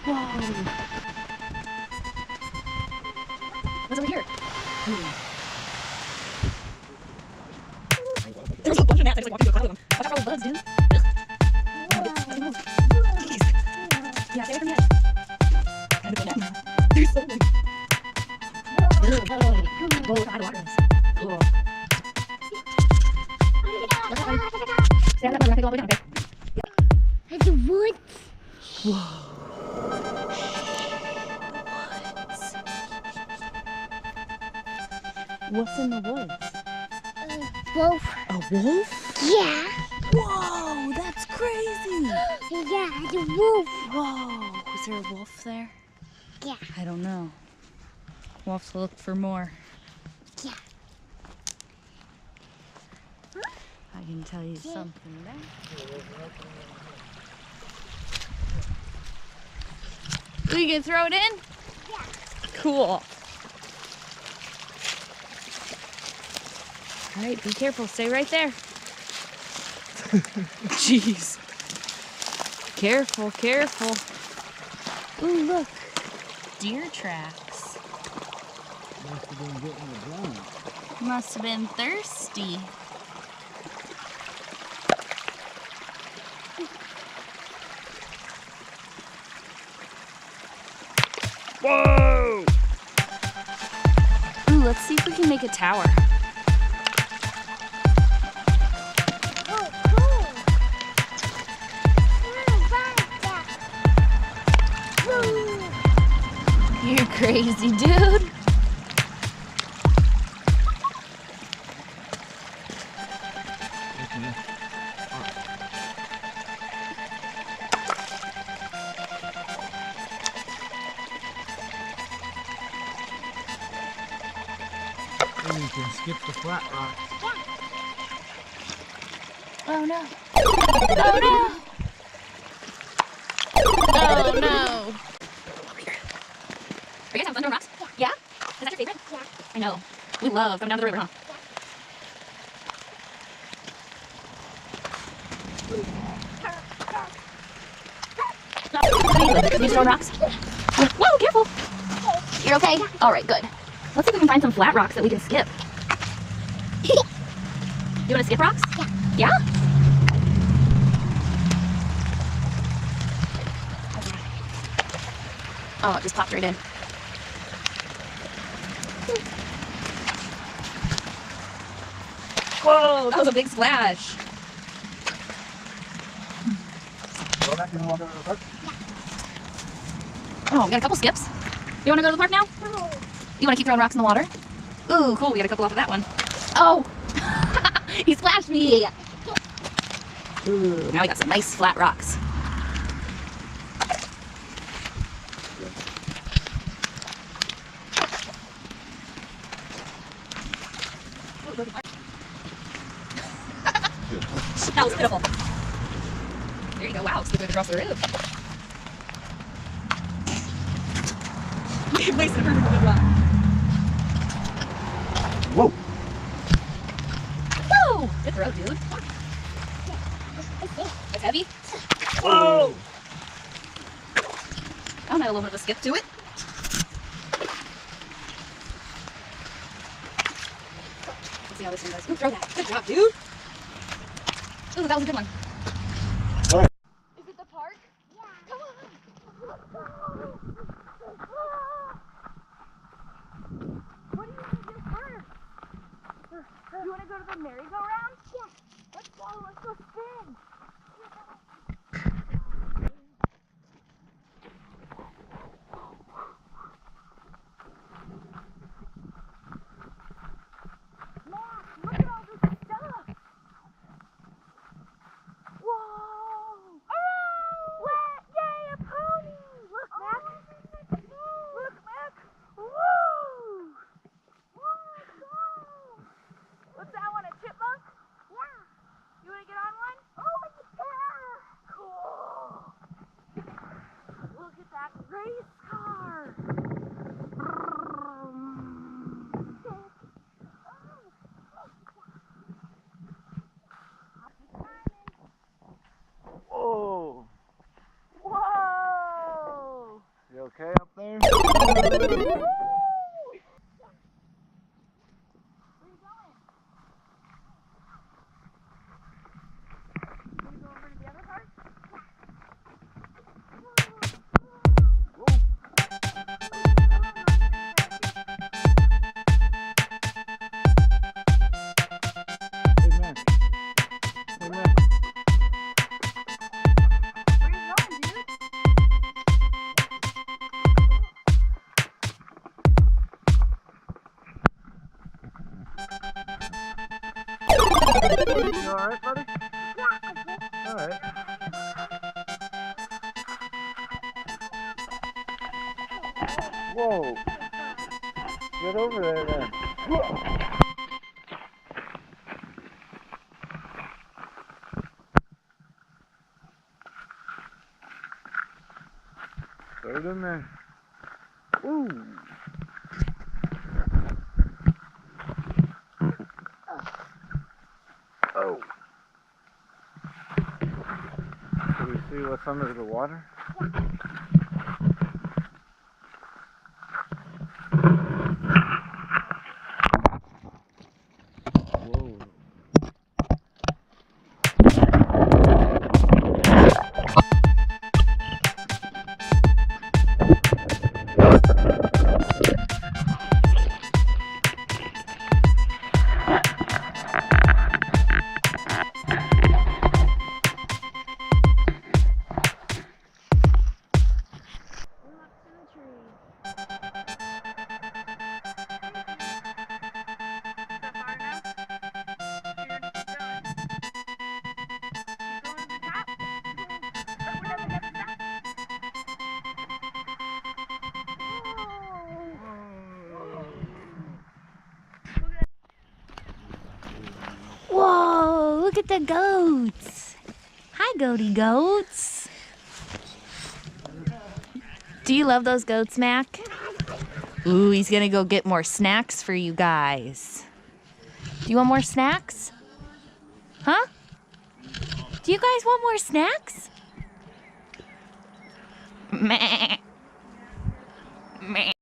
Whoa. What's over here? There's a bunch of gnats. I just like walked into a crowd of them. Watch out for all the bugs, dude. Jeez. Yeah, stay away from the edge. There's so many. Whoa, look how high the water is. Cool. Stay on that one, we're gonna go all the way down, okay? It's woods. Whoa. What's in the woods? Wolf. A wolf? Yeah. Whoa, that's crazy. Yeah, it's a wolf. Whoa, is there a wolf there? Yeah. I don't know. We'll have to look for more. Yeah. I can tell you something there. Are you gonna throw it in? Yeah. Cool. All right, be careful. Stay right there. Jeez. Careful, careful. Ooh, look. Deer tracks. Must have been getting the ground. Must have been thirsty. Whoa! Ooh, let's see if we can make a tower. Oh, cool. You're crazy, dude. Then you can skip the flat rock. Oh no. Oh no. Oh no. Over here. Are you guys having fun doing rocks? Yeah. Is that your favorite? Yeah. I know. We love coming down to the river, huh? You throwing rocks? Whoa, careful. You're okay? All right, good. Let's see if we can find some flat rocks that we can skip. You want to skip rocks? Yeah. Yeah? Oh, it just popped right in. Whoa, that was a big splash. Oh, we got a couple skips. You want to go to the park now? No. You want to keep throwing rocks in the water? Ooh, cool. We got a couple off of that one. Oh, he splashed me. Ooh, now we got some nice flat rocks. That was pitiful. There you go. Wow, skipping across the roof. We wasted a perfect good rock. Whoa! Whoa! Good throw, dude. It's heavy. Whoa! That one had a little bit of a skip to it. Let's see how this one goes. Ooh, throw that. Good job, dude. Ooh, that was a good one. All right. Is it the park? Yeah. Come on. What do you want to do first? You want to go to the merry-go-round? Yeah. Let's go. Let's go spin. Max, look at all this stuff. Whoa. Oh! Yay, a pony. Look, Max. Look, Max. Woo! What's that one, a chipmunk? Yeah. You want to get on one? Oh, yeah. Cool. Look at that race car. Whoa! Whoa! You alright, buddy? Alright. Whoa! Get over there then. Throw it in there. Ooh! Oh! Can we see what's under the water? Whoa. Whoa, look at the goats. Hi, goaty goats. Do you love those goats, Mac? Ooh, he's gonna go get more snacks for you guys. Do you want more snacks? Huh? Do you guys want more snacks? Meh. Meh.